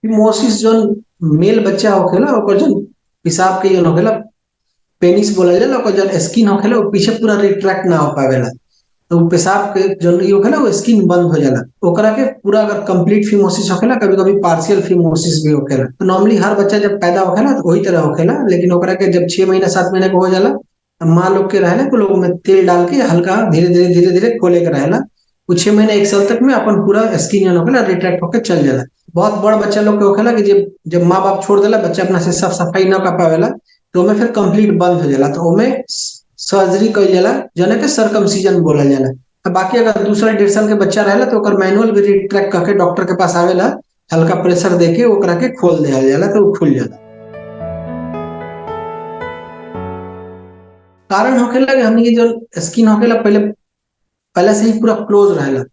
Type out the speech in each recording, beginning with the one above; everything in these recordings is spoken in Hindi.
फिमोसिस जोन मेल बच्चा होखेला ओकर जोन पेशाब के जोन होखेला पेनिस बोला जाला, ओकर जोन स्किन होखेला वो पीछे पूरा रिट्रैक्ट ना हो पावेला। तो उ पेशाब के जोन ई होखेला वो स्किन बंद हो जाला। ओकरा के पूरा अगर कंप्लीट फिमोसिस होखेला, कभी-कभी पार्शियल फिमोसिस भी होखेला। तो नॉर्मली हर बच्चा जब पैदा होखेला तो वही तरह होखेला, लेकिन ओकरा के जब 6 महीना 7 महीने के हो जाला, माँ लोग के रहेला, तो लोग में तेल डाल के हल्का धीरे-धीरे खोले के रहेला। उ 6 महीने 1 साल तक में अपन पूरा स्किन जोन होखेला रिट्रैक्ट होके चल जाला। बहुत बड़ बच्चा लोग के होखेला कि जब जब माँ बाप छोड़ देला, बच्चा अपना से साफ सफाई न कर पावेला, तो ओमे फिर कंप्लीट बंद हो जाला। तो ओमे सर्जरी कइल जाला जौना के सरकमसिजन बोलल जाला। बाकी अगर दूसरा 1.5 साल के बच्चा रहेला तो ओकर मैनुअल भी रिट्रैक्ट करके डॉक्टर के पास आवेला, हल्का प्रेशर देके ओकरा के खोल देहल जाला तो उ खुल जाला। कारण होखेला कि हमनी के जो स्किन होखेला पहले पहले से ही पूरा क्लोज रहेला।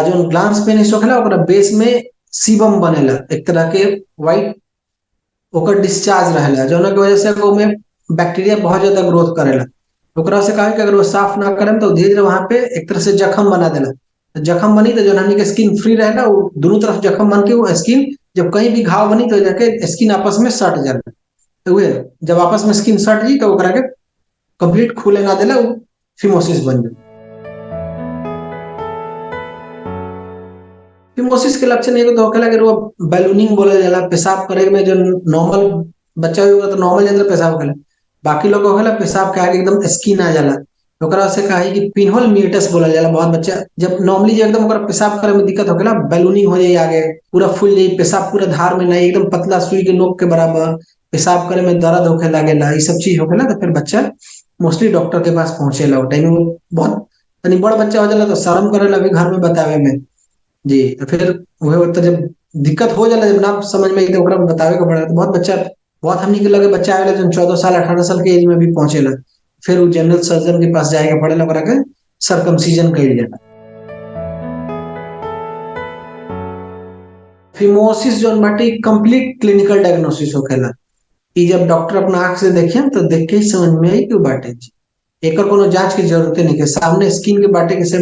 जो ग्लांस पेनिस होखेला ओकरा बेस में सीबम बनेला, एक तरह के व्हाइट ओकर डिस्चार्ज रहेला, जौना की वजह से ओमे बैक्टीरिया बहुत ज्यादा ग्रोथ करेला। ओकरा से का है कि अगर वो साफ ना करेम तो धीरे धीरे वहां पे एक तरह से जख्म बना देला। तो जख्म बनी तो जो हमनी के स्किन फ्री रहेला, वो दोनों तरफ जख्म बन के वो स्किन जब कहीं भी घाव बनी तो जाके स्किन आपस में सट जाला। तो उहे जब आपस में स्किन सट जी तो ओकरा के कंप्लीट खुले ना देला, वो फिमोसिस बन जाला। फिमोसिस के लक्षण एगो तो होखेला कि वो बैलूनिंग बोलल जाला, पेशाब करे में जो नॉर्मल बच्चा होगा तो नॉर्मल जैसे पेशाब होखेला। बाकी लोग होखेला पेशाब के आगे एकदम स्किन आ जाला। ओकरा से का है कि पिनहोल म्यूटस बोलल जाला। बहुत बच्चा जब नॉर्मली जो एकदम ओकरा पेशाब करे में दिक्कत होखेला, बैलूनिंग हो जाई आगे, पूरा फूल जाई, पेशाब पूरा धार में नहीं, एकदम पतला सुई के नोक के बराबर, पेशाब करे में दर्द होखे लागेला, ये सब चीज होखेला। तो फिर बच्चा मोस्टली डॉक्टर के पास पहुंचेला। वो टाइम में वो बहुत तनी बड़ बच्चा हो जाला तो शर्म करेला भी घर में बतावे में। जी, तो फिर वह होता जब दिक्कत हो जाला, जब ना समझ में आई तो ओकरा बतावे के पड़ेला। तो बहुत बच्चा बहुत हमनी के लगे बच्चा आवेला जो 14 साल 18 साल के एज में भी पहुंचेला। फिर वो जनरल सर्जन के पास जाए के पड़ेला, ओकरा के सरकमसिजन कइल जाला। फिमोसिस जोन बाटे कंप्लीट क्लिनिकल डायग्नोसिस होखेला। ई जब डॉक्टर अपना आंख से देखे तो देख के ही समझ में आई कि उ बाटे। एकर कोनो जांच की जरूरत नहीं है, सामने स्किन के बाटे के से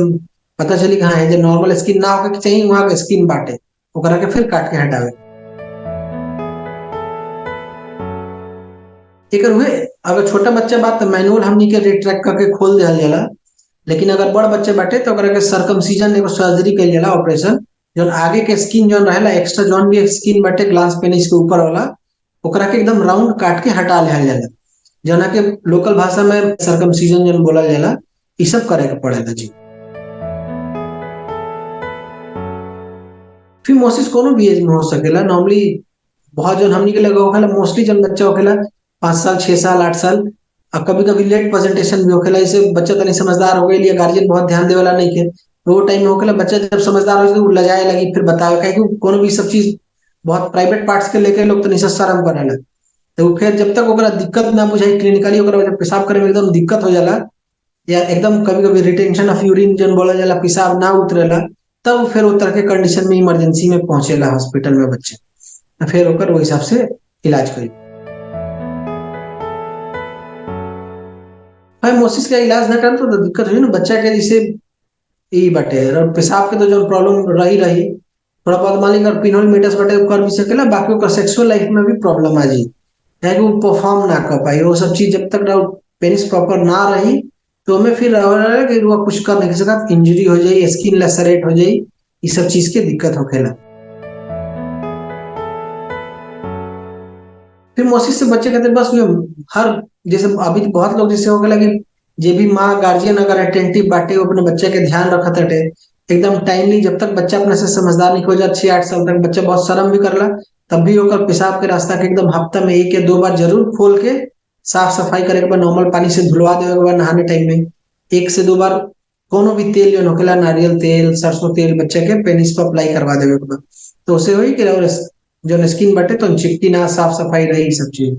पता चली कि हाँ ये जो नॉर्मल स्किन ना होके के चाहिए, वहां के स्किन बाटे, ओकरा के फिर काट के हटावे। एकर हुए अगर छोटा बच्चा बात तो मैनुअल हमनी के रिट्रैक्ट करके खोल दिया जाला। लेकिन अगर बड़ बच्चे बाटे तो ओकरा के सरकमसिजन एगो सर्जरी कइल जाला, ऑपरेशन। जौन आगे के स्किन जौन रहेला एक्स्ट्रा जौन भी स्किन बाटे ग्लास पेनिस के ऊपर वाला, ओकरा के एकदम राउंड काट के हटा लेहल जाला, जना के लोकल भाषा में सरकमसिजन जौन बोलल जाला। ई सब करे के पड़ेला जी। फिमोसिस कोनो भी एज में हो सकेला नॉर्मली। बहुत जन हमनी के लगे होखेला, मोस्टली जन बच्चा होखेला 5 साल 6 साल 8 साल, और कभी कभी लेट प्रेजेंटेशन भी होखेला। इसे बच्चा तनी समझदार हो गई, गार्जियन बहुत ध्यान देवेला नहीं के, तो वो टाइम में होखेला बच्चा जब समझदार हो जाए तो वो लजाए लगी फिर बतावे, काहे कि कोनो भी सब चीज बहुत प्राइवेट पार्ट्स के लेके लोग तनी सा शर्म करेला। तो वो फिर जब तक ओकरा दिक्कत ना बुझाई क्लिनिकली, ओकरा जब पेशाब करे में एकदम दिक्कत हो जाला, या एकदम कभी कभी रिटेंशन ऑफ यूरिन जन बोला जाला, पेशाब ना उतरेला, तब फिर उतर के कंडीशन में इमरजेंसी में पहुंचेला हॉस्पिटल में बच्चे। फिर ओकर वो हिसाब से इलाज करी। फाइमोसिस का इलाज ना करम तो दिक्कत हुई ना बच्चा के, जैसे ई बाटे और पेशाब के तो जो प्रॉब्लम रही रही, थोड़ा बहुत मान ली अगर पिनोलमेटस बाटे वो कर भी सकेला, बाकी ओकर सेक्सुअल लाइफ में भी प्रॉब्लम आ जाई, है कि वो परफॉर्म ना कर पाई वो सब चीज। जब तक पेनिस प्रॉपर ना रही तो हमें फिर कि वो कुछ कर नहीं सकता, इंजरी हो जाई, स्किन लेसरेट हो जाई, ये सब चीज के दिक्कत होखेला। फिर मोसिस से बच्चे कहते बस ये हर जैसे अभी तो बहुत लोग जैसे हो गया कि जे भी माँ गार्जियन अगर अटेंटिव बाटे वो अपने बच्चे के ध्यान रखत हटे एकदम टाइमली, जब तक बच्चा अपने से समझदार नहीं हो जाए 6 8 साल तक बच्चा बहुत शर्म भी करला, तब भी ओकर पेशाब के रास्ता के एकदम हफ्ता में 1 या 2 बार जरूर खोल के साफ सफाई करे के बाद नॉर्मल पानी से धुलवा देवे के बाद नहाने टाइम में 1 से 2 बार कोनो भी तेल जो होखेला, नारियल तेल सरसों तेल बच्चे के पेनिस पर अप्लाई करवा देवे के बाद, तो उसे होई कि और जो स्किन बटे तो चिपकी ना, साफ सफाई रही, सब चीज।